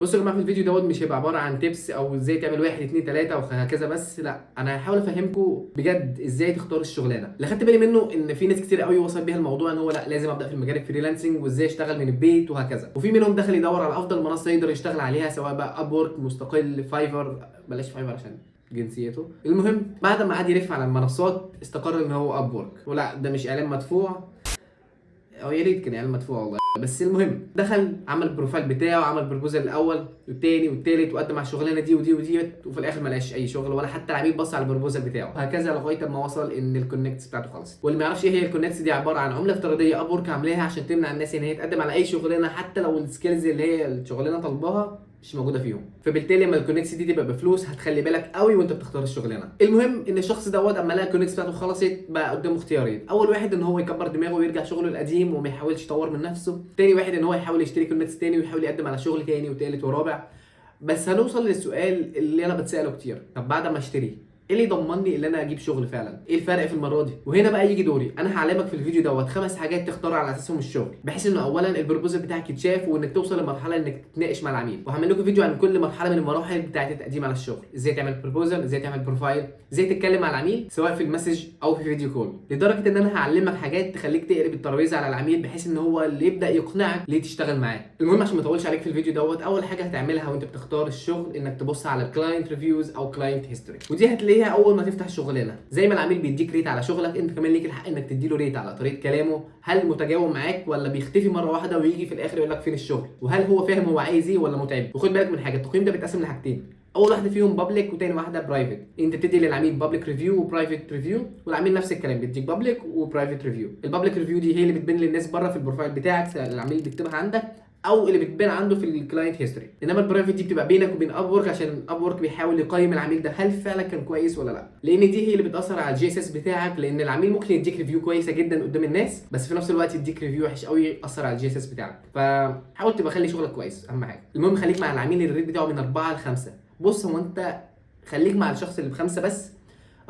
بصوا يا جماعه، في الفيديو دوت مش هيبقى عباره عن تيبس او ازاي تعمل واحد اتنين تلاته وهكذا بس، لا انا هحاول افهمكم بجد ازاي تختار الشغلانه. اللي خدت بالي منه ان في ناس كتير قوي وصل بيها الموضوع ان هو لا لازم ابدا في المجال الفريلانسنج وازاي اشتغل من البيت وهكذا، وفي منهم دخل يدور على افضل منصه يقدر يشتغل عليها، سواء بقى اب وورك، مستقل، فايفر. بلاش فايفر عشان جنسيته. المهم بعد ما قعد يلف على المنصات استقر ان هو اب وورك، ولا ده مش اعلان مدفوع، او يا ريت كان اعلان مدفوع والله. بس المهم دخل عمل البروفايل بتاعه، عمل بروبوزال الاول والتاني والتالت وقدم على الشغلانه دي ودي وديت، وفي الاخر ما لقاش اي شغل ولا حتى العميل بص على البروبوزال بتاعه، هكذا لغايه ما وصل ان الكونكتس بتاعته خلصت. واللي ما يعرفش ايه هي الكونكتس دي، عباره عن عمله افتراضيه اب وورك عاملاها عشان تمنع الناس ان هي تقدم على اي شغلانه حتى لو السكيلز اللي هي الشغلانه طالباها مش موجوده فيهم. فبالتالي لما الكونكس دي تبقى بفلوس هتخلي بالك قوي وانت بتختار الشغلانه. المهم ان الشخص دوت اما لقى الكونكس بتاعته خلصت بقى قدامه اختيارين. اول واحد ان هو يكبر دماغه ويرجع شغله القديم وما يحاولش يطور من نفسه. تاني واحد ان هو يحاول يشتري كونكس تاني ويحاول يقدم على شغل تاني وتالت ورابع. بس هنوصل للسؤال اللي انا بتساله كتير، طب بعد ما اشتري ايه اللي يضمنني ان انا اجيب شغل فعلا؟ ايه الفرق في المره دي؟ وهنا بقى يجي دوري. انا هعلمك في الفيديو دوت 5 حاجات تختار على اساسهم الشغل، بحيث انه اولا البروبوزال بتاعك يتشاف وانك توصل لمرحله انك تتناقش مع العميل. وهعمل لكم فيديو عن كل مرحله من المراحل بتاعه التقديم على الشغل، ازاي تعمل بروبوزال، ازاي تعمل بروفايل، ازاي تتكلم مع العميل سواء في المسج او في فيديو كول، لدرجه ان انا هعلمك حاجات تخليك تقلب الترابيزه على العميل بحيث ان هو اللي يبدا يقنعك ليه تشتغل معاه. المهم عشان ما اطولش عليك في الفيديو دوت، اول حاجه هتعملها وانت بتختار الشغل انك تبص على الكلاينت ريفيوز او كلاينت هيستوري، ودي هتلاقيها اول ما تفتح شغلانه. زي ما العميل بيديك ريت على شغلك، انت كمان ليك الحق انك تديله ريت على طريقه كلامه، هل متجاوب معاك ولا بيختفي مره واحده ويجي في الاخر يقول لك فين الشغل، وهل هو فاهم هو عايز ايه ولا متعب. وخد بالك من حاجه، التقييم ده بيتقسم لحاجتين، اول واحده فيهم بابليك وتاني واحده برايفت. انت بتدي للعميل بابليك ريفيو وبرايفت ريفيو، والعميل نفس الكلام بيديك بابليك وبرايفت ريفيو. البابليك ريفيو دي هي اللي بتبين للناس بره في البروفايل بتاعك العميل بيكتبها عندك، او اللي بتبان عنده في الكلاينت هيستوري. انما البرايفت دي بتبقى بينك وبين اب وورك، عشان اب وورك بيحاول يقيم العميل ده هل فعلا كان كويس ولا لا، لان دي هي اللي بتاثر على الجي اس اس بتاعك. لان العميل ممكن يديك ريفيو كويسه جدا قدام الناس، بس في نفس الوقت يديك ريفيو وحش قوي ياثر على الجي اس اس بتاعك. فحاول تبقى خلي شغلك كويس اهم حاجه. المهم خليك مع العميل الريت بتاعه من 4 ل 5. بص هو انت خليك مع الشخص اللي ب5 بس،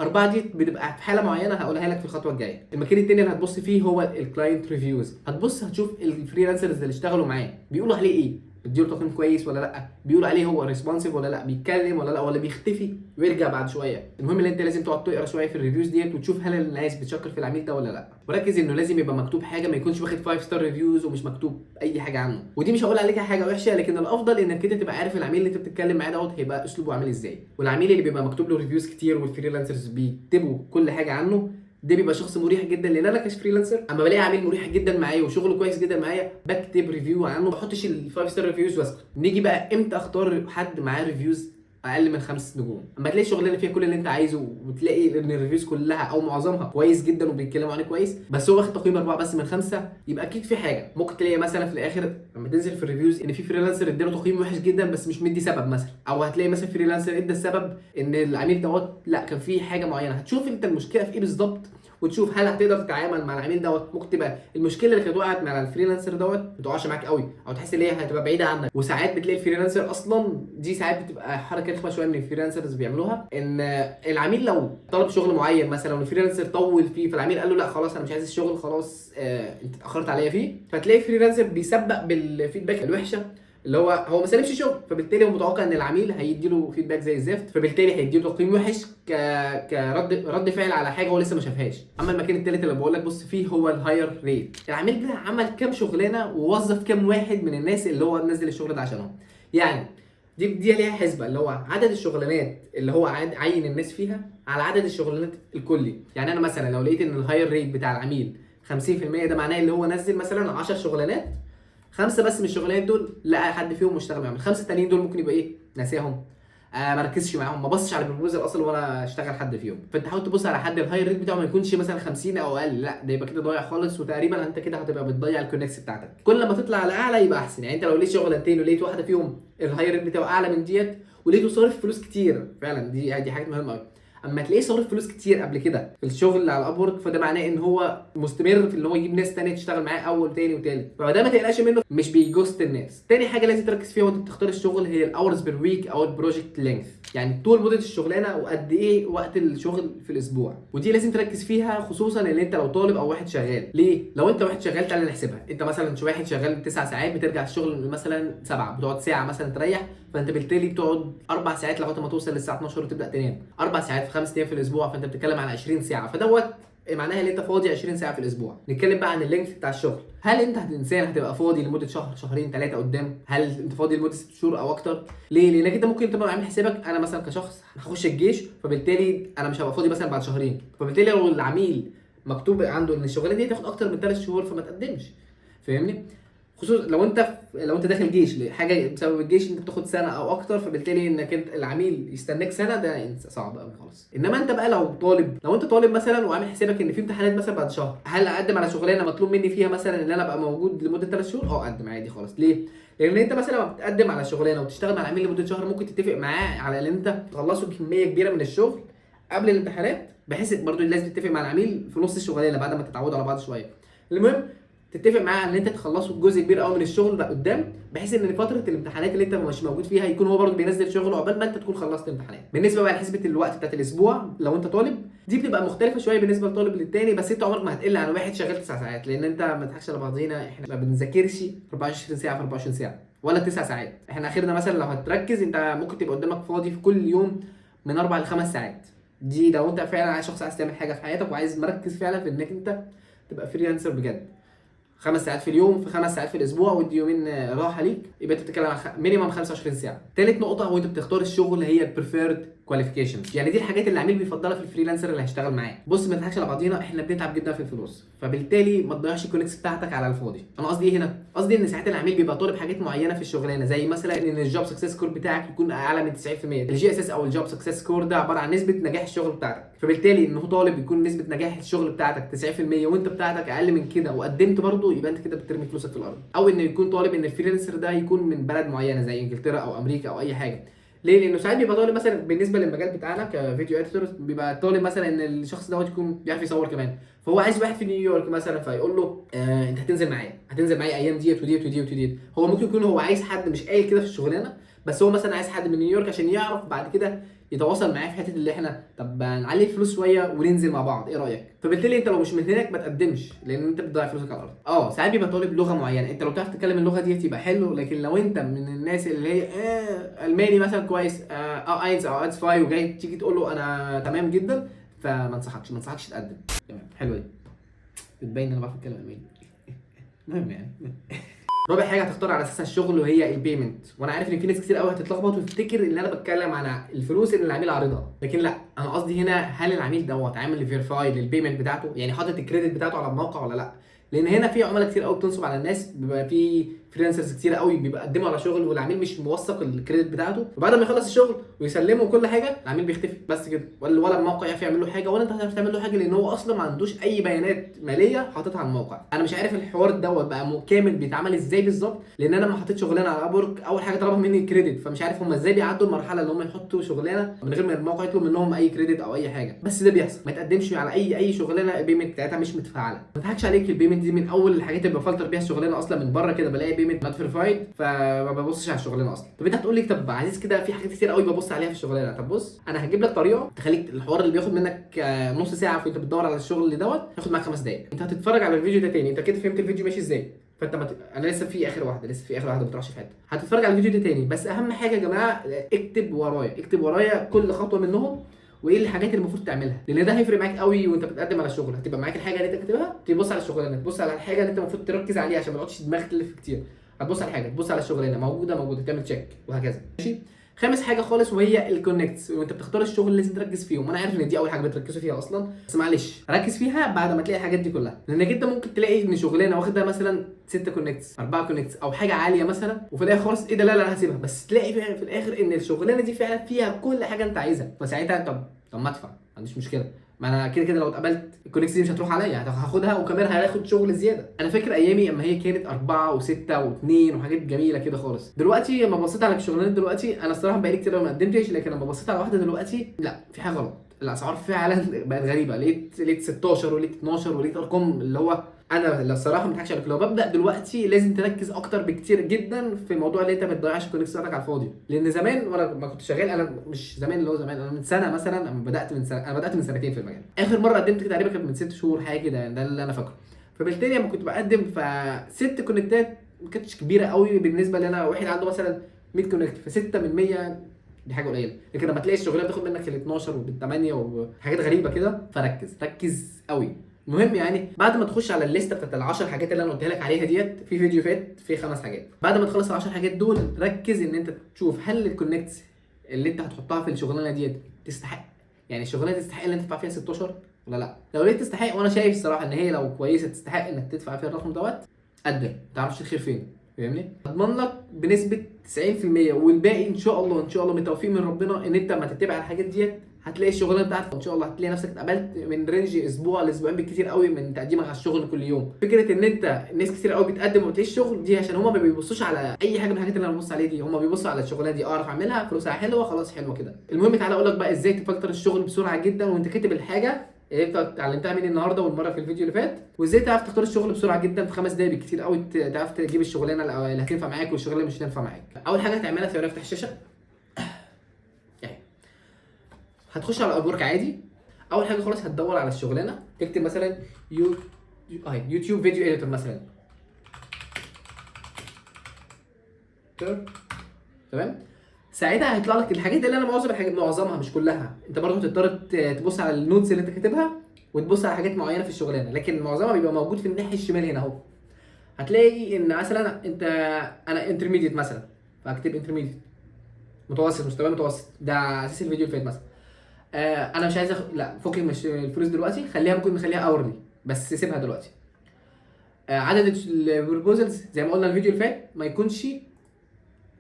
4 دي بتبقى في حاله معينه هقولها لك في الخطوه الجايه. المكان التاني اللي هتبص فيه هو الكلاينت ريفيوز. هتبص هتشوف الفريلانسرز اللي اشتغلوا معاه بيقولوا عليه ايه، بيديله تقييم كويس ولا لا، بيقولوا عليه هو ريسبونسيف ولا لا، بيتكلم ولا لا، ولا بيختفي ويرجع بعد شويه. المهم ان انت لازم تقعد تقرا شويه في الريفيوز ديت وتشوف هل الناس بتشكر في العميل ده ولا لا. وركز انه لازم يبقى مكتوب حاجه، ما يكونش واخد 5 ستار ريفيوز ومش مكتوب اي حاجه عنه. ودي مش هقول عليها حاجه وحشه، لكن الافضل انك كده تبقى عارف العميل اللي انت بتتكلم معاه دوت هيبقى اسلوبه عامل ازاي. والعميل اللي بيبقى مكتوب له ريفيوز كتير والفريلانسرز بيكتبوا كل حاجه عنه، ده بيبقى شخص مريح جدا. لان انا كفريلانسر اما بلاقي عميل مريح جدا معايا وشغله كويس جدا معايا بكتب ريفيو عنه، ما بحطش ال5 ستار ريفيوز واسكت. نيجي بقى امتى اختار حد معاه ريفيوز اقل من 5 نجوم؟ اما تلاقي شغلانه فيها كل اللي انت عايزه وتلاقي ان الريفيوز كلها او معظمها كويس جدا وبيتكلموا عنه كويس، بس هو واخد تقييم 4 بس من 5، يبقى اكيد في حاجه. ممكن تلاقي مثلا في الاخر لما تنزل في الريفيوز ان في فريلانسر اداله تقييم وحش جدا بس مش مدي سبب مثلا، او هتلاقي مثلا فريلانسر ادى السبب ان العميل دوت لا كان في حاجه معينه. هتشوف انت المشكله في ايه بالظبط وتشوف هل هتقدر تتعامل مع العميل دوت. ممكن تبقى المشكله اللي كانت وقعت مع الفريلانسر دوت ما تقعش معاك قوي، او تحس ان هي هتبقى بعيده عنك. وساعات بتلاقي الفريلانسر اصلا، دي ساعات بتبقى حركه رخمه شويه من الفريلانسرز بيعملوها، ان العميل لو طلب شغل معين مثلا والفريلانسر طول فيه، فالعميل قال له لا خلاص انا مش عايز الشغل خلاص، انت اتاخرت عليا فيه، فتلاقي الفريلانسر بيسبق بالفيدباك الوحشه اللي هو ما سلمش شغل، فبالتالي هو متوقع ان العميل هيديله فيدباك زي الزفت، فبالتالي هيديله تقييم وحش كرد فعل على حاجه هو لسه ما شافهاش. اما المكان الثالث اللي بقول لك بص فيه هو الهاير ريت. العميل ده عمل كام شغلانه ووظف كام واحد من الناس اللي هو نزل الشغل ده عشانهم. يعني دي ليها حسبه، اللي هو عدد الشغلانات اللي هو عين الناس فيها على عدد الشغلانات الكلي. يعني انا مثلا لو لقيت ان الهاير ريت بتاع العميل 50%، ده معناه اللي هو نزل مثلا 10 شغلانات، 5 بس من الشغلانات دول لقى حد فيهم مشتغل معاهم، ال5 التانيين دول ممكن يبقى ايه، ناسيهم، ما ركزش معاهم، ما بصش على البروبوزال اصلا ولا اشتغل حد فيهم. فانت حاول تبص على حد الهاي ريت بتاعه ما يكونش مثلا 50 او اقل، لا ده يبقى كده ضايع خالص، وتقريبا انت كده هتبقى بتضيع الكونكس بتاعتك. كل ما تطلع على اعلى يبقى احسن. يعني انت لو لقيت شغلانتين ولقيت واحده فيهم الهاي ريت بتاعه اعلى من ديت ولقيته صارف فلوس كتير فعلا، دي حاجه مهمه قوي، اما تلاقيه صارف فلوس كتير قبل كده في الشغل على ابورك، فده معناه ان هو مستمر في ان هو يجيب ناس تانية تشتغل معاه اول تاني وتالت، فده ما تقلقش منه، مش بيجوست الناس. تاني حاجه لازم تركز فيها وانت بتختار الشغل هي الاورز بير ويك او البروجكت لينث، يعني طول مده الشغلانه وقد ايه وقت الشغل في الاسبوع، ودي لازم تركز فيها خصوصا ان انت لو طالب او واحد شغال. ليه؟ لو انت واحد شغال تعالى نحسبها، انت مثلا واحد شغال 9 ساعات، بترجع الشغل مثلا 7، بتقعد ساعه مثلا تريح، فانت بالتالي بتقعد 4 ساعات لغايه ما توصل للساعه 12 وتبدا تنام. 4 ساعات في 5 ايام في الاسبوع، فانت بتتكلم على 20 ساعه، فدوت معناها ان انت فاضي 20 ساعه في الاسبوع. نتكلم بقى عن اللينث بتاع الشغل، هل انت انسان هتبقى فاضي لمده شهر شهرين 3 قدام؟ هل انت فاضي لمده 6 شهور او اكتر؟ ليه؟ لانك انت ممكن تبقى عامل حسابك انا مثلا كشخص هخش الجيش، فبالتالي انا مش هبقى فاضي مثلا بعد شهرين، فبالتالي لو العميل مكتوب عنده ان الشغلانه دي هتاخد اكتر من 3 شهور فما تقدمش. فاهمني؟ خصوصا لو انت داخل جيش لحاجه بسبب الجيش انت بتاخد سنه او اكتر، فبالتالي انك انت العميل يستناك سنه، ده صعب قوي خالص. انما انت بقى لو انت طالب مثلا وعامل حسابك ان في امتحانات مثلا بعد شهر، هل اقدم على شغلانه مطلوب مني فيها مثلا ان انا ابقى موجود لمده 3 شهور؟ اقدم عادي خالص. ليه؟ لان انت مثلا لما بتقدم على شغلانه وتشتغل مع العميل لمده شهر، ممكن تتفق معاه على ان انت تخلصوا كميه كبيره من الشغل قبل الامتحانات، بحيث برضو لازم تتفق مع العميل في نص الشغلانه بعد ما تتعودوا على بعض شويه. المهم تتفق معاه ان انت تخلصوا جزء كبير قوي من الشغل ده قدام، بحيث ان فتره الامتحانات اللي انت مش موجود فيها يكون هو برضه بينزل شغله عقبال ما انت تكون خلصت امتحانات. بالنسبه بقى لحسبه الوقت بتاعت الاسبوع لو انت طالب، دي بتبقى مختلفه شويه بالنسبه للطالب للتاني، بس انت عمرك ما هتقل عن واحد شغال 9 ساعات، لان انت ما تضحكش على بعضينا، احنا ما بنذاكرش 24 ساعه في 24 ساعه ولا 9 ساعات. احنا اخرنا مثلا لو هتركز انت ممكن تبقى قدامك فاضي في كل يوم من 4 ل 5 ساعات. دي لو انت فعلا عايز شخص عايز تعمل حاجه في حياتك وعايز مركز فعلا في انك انت تبقى فريلانسر بجد. 5 ساعات في اليوم في 5 ساعات في الاسبوع، ودي يومين راحه ليك، يبقى انت بتتكلم عن مينيمم 25 ساعه. ثالث نقطه وانت بتختار الشغل هي البريفيرد كواليفيكيشنز، يعني دي الحاجات اللي العميل بيفضلها في الفريلانسر اللي هيشتغل معاه. بص ما نضحكش على بعضينا، احنا بنتعب جدا في الفلوس، فبالتالي ما تضيعش الكونكس بتاعتك على الفاضي. انا قصدي ايه هنا؟ قصدي ان ساعات العميل بيبقى طالب حاجات معينه في الشغلانه، زي مثلا ان الجوب سكسس سكور بتاعك يكون اعلى من 90%. الجي اس اس او الجوب سكسس سكور ده عباره عن نسبه نجاح الشغل بتاعتك، فبالتالي ان هو طالب يكون نسبه نجاح الشغل بتاعتك 90% وانت بتاعتك اقل من كده وقدمت برضه، يبقى انت كده بترمي فلوسك في الارض. او ان يكون طالب ان الفريلانسر ده يكون من بلد معينه زي انجلترا او امريكا او اي حاجه. ليه؟ لانه ساعات بيبقى طالب مثلا بالنسبه للمجال بتاعنا كفيديو اديتور، بيبقى طالب مثلا ان الشخص دوت يكون بيعرف يصور كمان، فهو عايز واحد في نيويورك مثلا، فيقول له انت هتنزل معايا ايام ديت وديت وديت وديت. هو ممكن يكون هو عايز حد مش قايل كده في الشغلانه، بس هو مثلا عايز حد من نيويورك عشان يعرف بعد كده يتواصل معاه في حته اللي احنا طب نعلي الفلوس شويه وننزل مع بعض، ايه رايك؟ فبالتالي انت لو مش من هناك ما تقدمش، لان انت بتضيع فلوسك على الارض. ساعات بيبقى طالب لغه معينه، انت لو بتعرف تتكلم اللغه دي يبقى حلو، لكن لو انت من الناس اللي هي الماني مثلا كويس اينز او ادز فاي وجاي تيجي تقول له انا تمام جدا، فما انصحكش تقدم. تمام حلوه دي، بتبين ان انا بعرف اتكلم الماني. المهم يعني رابع حاجه هتختار على اساسها الشغل وهي البيمنت، وانا عارف ان في ناس كتير قوي هتتلخبط وتفتكر ان انا بتكلم عن الفلوس اللي العميل عارضها، لكن لا، انا قصدي هنا هل العميل دوت عامل فيريفاي للبيمنت بتاعته، يعني حاطط الكريدت بتاعته على الموقع ولا لا. لان هنا في عملاء كتير قوي بتنصب على الناس، بيبقى في فريلانسرز كتير قوي بيبقى قدموا على شغل والعميل مش موثق الكريدت بتاعته، وبعد ما يخلص الشغل ويسلمه كل حاجه العميل بيختفي بس كده، ولا الموقع يعرف يعمل له حاجه ولا انت هتعرف تعمل له حاجه، لان هو اصلا ما عندوش اي بيانات ماليه حاططها على الموقع. انا مش عارف الحوار دوت بقى كامل بيتعمل ازاي بالظبط، لان انا ما حطيت شغلانه على ابورك، اول حاجه طلبها مني الكريدت، فمش عارف هم ازاي بيعدوا المرحله اللي هم يحطوا شغلانه من غير ما الموقع يطلب منهم اي كريدت او اي حاجه. بس ده بيحصل، ما تقدمش على اي شغلانه البيمنت بتاعتها مش متفعله. ما تضحكش عليك، البيمنت دي من اول الحاجات اللي بفلتر بيها الشغلانه اصلا من بره كده، بلاقي بيمنت نوت فيريفايد فما ببصش على الشغلانه اصلا. طب انت هتقول لي طب عزيز كده في حاجات كتير قوي ببص عليها في الشغلانه، طب بص انا هجيب لك طريقه تخليك الحوار اللي بياخد منك نص ساعه وانت بتدور على الشغل اللي دوت ياخد معاك 5 دقائق. انت هتتفرج على الفيديو ده تاني، انت كده فهمت الفيديو ماشي ازاي، فانت انا لسه في اخر واحده ما بتروحش في حته، هتتفرج على الفيديو ده تاني. بس اهم حاجه يا جماعه اكتب ورايا كل خطوه منهم وايه الحاجات اللي المفروض تعملها، لان ده هيفرق معاك قوي وانت بتقدم على الشغل. هتبقى معاك الحاجه اللي انت كاتبها، تبص على الشغلانه، تبص على الحاجه اللي انت المفروض تركز عليها عشان ما تقعدش دماغك تلف كتير، هتبص على حاجه، تبص على الشغلانه موجوده تعمل تشيك وهكذا. ماشي. خامس حاجه خالص وهي الكونكتس، وانت بتختار الشغل لازم تركز فيهم، وانا عارف ان دي اول حاجه بتركزوا فيها اصلا، بس معلش ركز فيها بعد ما تلاقي الحاجات دي كلها، لانك انت ممكن تلاقي ان شغلانه واخده مثلا 6 كونكتس 4 كونكتس او حاجه عاليه مثلا، وفي الاخر خالص ايه ده لا انا هسيبها، بس تلاقي في الاخر ان الشغلانه دي فعلا فيها كل حاجه انت عايزها، فساعتها طب ما ادفع، ما عنديش مشكله، ما انا كده لو اتقبلت الكونكس دي مش هتروح عليا، هاخدها وكمان هاخد شغل زياده. انا فاكر ايامي اما هي كانت 4 و6 و2 وحاجات جميله كده خالص. دلوقتي لما بصيت على الشغلانات دلوقتي، انا الصراحه بقالي كتير ما قدمتش، لكن لما بصيت على واحده دلوقتي لا في حاجه غلط. الاسعار فعلا بقت غريبه. لقيت 16 ولقيت 12 ولقيت ارقام اللي هو انا الصراحه ما بضحكش عليك، لو ببدا دلوقتي لازم تركز اكتر بكتير جدا في موضوع اللي انت ما تضيعش الكونكت بتاعتك على الفاضي. لان زمان وانا ما كنت شغال، انا مش زمان اللي هو زمان، انا من سنه مثلا، انا بدات من سنتين في المجال. اخر مره قدمت كده تقريبا كانت من 6 شهور حاجه كده، ده اللي انا فاكره. فبالتالي لما كنت بقدم فست كونكتات ما كانتش كبيره قوي بالنسبه لي، انا واحد عنده مثلا 100 كونكت، ف6 من 100 دي حاجه قليله. لكن لما تلاقي الشغلانه بتاخد منك ال 12 وال 8 وحاجات غريبه كده، ركز قوي. المهم يعني بعد ما تخش على الليسته بتاعت ال 10 حاجات اللي انا قلتها لك عليها ديت، في فيديو فات فيه 5 حاجات. بعد ما تخلص ال 10 حاجات دول، ركز ان انت تشوف هل الكونكتس اللي انت هتحطها في الشغلانه ديت تستحق، يعني الشغلانه تستحق ان انت تدفع فيها 16 ولا لا. لو لقيت تستحق، وانا شايف الصراحه ان هي لو كويسه تستحق انك تدفع فيها الرقم دوت، قدم، ما تعرفش الخير فين، فاهمني؟ اضمن لك بنسبه 90%، والباقي ان شاء الله ان شاء الله من توفيق من ربنا، ان انت لما تتبع الحاجات ديت هتلاقي الشغلانه بتاعتك ان شاء الله هتلاقي نفسك اتقبلت من رينج اسبوع لاسبوعين بالكتير قوي من تقديمك على الشغل كل يوم. فكره ان انت الناس كتير قوي بتقدم وما تلاقيش شغل دي عشان هما ما بيبصوش على اي حاجه من الحاجات اللي انا ببص عليها دي، هما بيبصوا على الشغلانه دي اعرف اعملها، فلوسها حلوه، خلاص حلوه كده. المهم تعالى اقول لك بقى ازاي تفلتر الشغل بسرعه جدا وانت كاتب الحاجه اللي انت اتعلمتها مني النهارده والمره في الفيديو اللي فات، وازاي تعرف تختار الشغل بسرعه جدا في 5 دقايق بالكتير قوي، تعرف تجيب الشغلانه اللي هتنفع معاك والشغلانه اللي مش هتنفع معاك. اول حاجه هتعملها ثواني افتح الشاشه، يعني هتخش على ابورك عادي. اول حاجه خالص هتدور على الشغلانه، تكتب مثلا يوتيوب فيديو اديتور مثلا، تمام. ساعتها هيطلع لك الحاجات اللي انا معظمها مش كلها، انت برضه هتضطر تبص على النوتس اللي انت كاتبها وتبص على حاجات معينه في الشغلانه، لكن معظمها بيبقى موجود في الناحيه الشمال هنا اهو. هتلاقي ان مثلا انا انترميديت مثلا، فاكتب انترميديت، متوسط، مستوى متوسط، ده اساس الفيديو اللي فات مثلا. انا مش عايز لا فكك مش الفلوس دلوقتي، ممكن نخليها اورلي بس سيبها دلوقتي. عدد البروبوزلز زي ما قلنا الفيديو اللي فات ما يكونش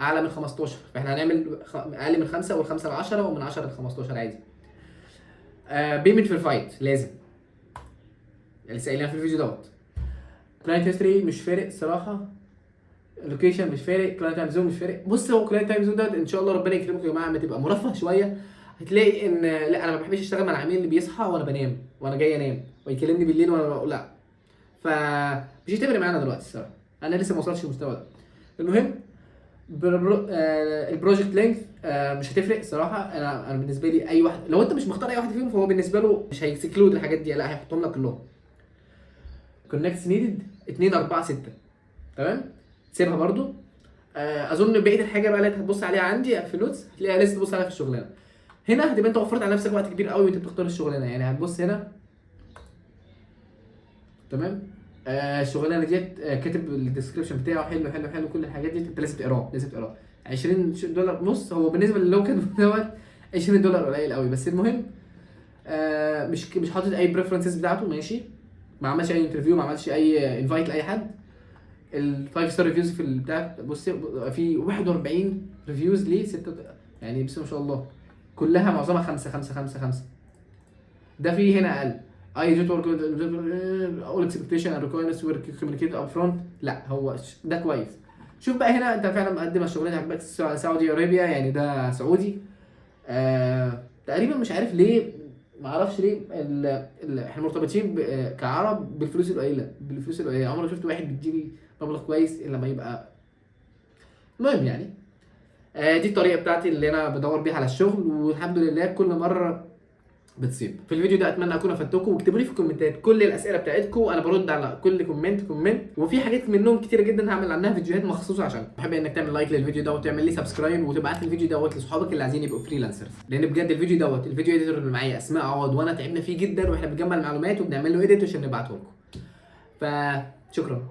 اعلى من 15، فاحنا هنعمل اقل من 5 وال5 ل 10 ومن 10 ل 15 عادي. بيمنت فيرفايد لازم، اللي سائلين في الفيديو دوت. كلاينت هيستوري مش فارق الصراحه، اللوكيشن مش فارق، كلاينت تايم زون مش فارق. بص هو كلاينت تايم زون دوت ان شاء الله ربنا يكرمكم يا جماعه لما تبقى مرفه شويه، هتلاقي ان لا انا ما بحبش اشتغل مع العميل اللي بيصحى وانا بنام وانا جاي انام ويكلمني بالليل وانا لا، فمش هتفرق معانا دلوقتي الصراحه، انا لسه ما وصلتش للمستوى ده. المهم البروجكت لينث مش هتفرق الصراحه. انا بالنسبه لي اي واحد، لو انت مش مختار اي واحد فيهم فهو بالنسبه له مش هيكسكلود الحاجات دي، لا هيحطهم لك كلهم. كونكتس نيدد 2 4 6 تمام، سيبها برضو. اظن بقيه الحاجه بقى اللي هتبص عليها عندي في النوتس هتلاقيها لسه تبص عليها في الشغلانه. هنا هتبقى انت وفرت على نفسك وقت كبير قوي وانت بتختار الشغلانه، يعني هتبص هنا تمام. الشغلانه ديت كاتب الديسكربشن بتاعه حلو حلو حلو، كل الحاجات دي انت لازم تقراه، لازم تقراه. $20 نص، هو بالنسبه للي هو كاتبه دوت $20 قليل قوي، بس المهم مش حاطط اي بريفرنسز بتاعته ماشي، ما عملش اي انترفيو، ما عملش اي انفايت لاي حد. ال5 ستار ريفيوز في البتاع، بص في 41 ريفيوز ليه 6 يعني بسم الله ما شاء الله، كلها معظمها 5 5 5 5. ده في هنا اقل I did work with all expectation and requirements were communicated up front. لا هو ده كويس. شوف بقى هنا انت فعلا مقدم الشغلانه عجبك سعودي ارابيا، يعني ده سعودي. تقريبا مش عارف ليه، ما اعرفش ليه احنا مرتبطين كعرب بالفلوس القليله، عمري ما شفت واحد بيديني مبلغ كويس الا لما يبقى. المهم يعني دي الطريقه بتاعتي اللي انا بدور بيها على الشغل، والحمد لله كل مره بتصيب. في الفيديو ده اتمنى اكون افدتكم، واكتبوا لي في الكومنتات كل الاسئله بتاعتكم، انا برد على كل كومنت، وفي حاجات منهم كتيره جدا هعمل عنها فيديوهات مخصوصه. عشان بحب انك تعمل لايك للفيديو ده وتعمل لي سبسكرايب وتبعت لي الفيديو دوت لاصحابك اللي عايزين يبقوا فريلانسرز، لان بجد الفيديو دوت الفيديو اديتور اللي معايا اسماء عوض وانا تعبنا فيه جدا، واحنا بنجمع المعلومات وبنعمل له اديت عشان نبعته لكم. فشكرا.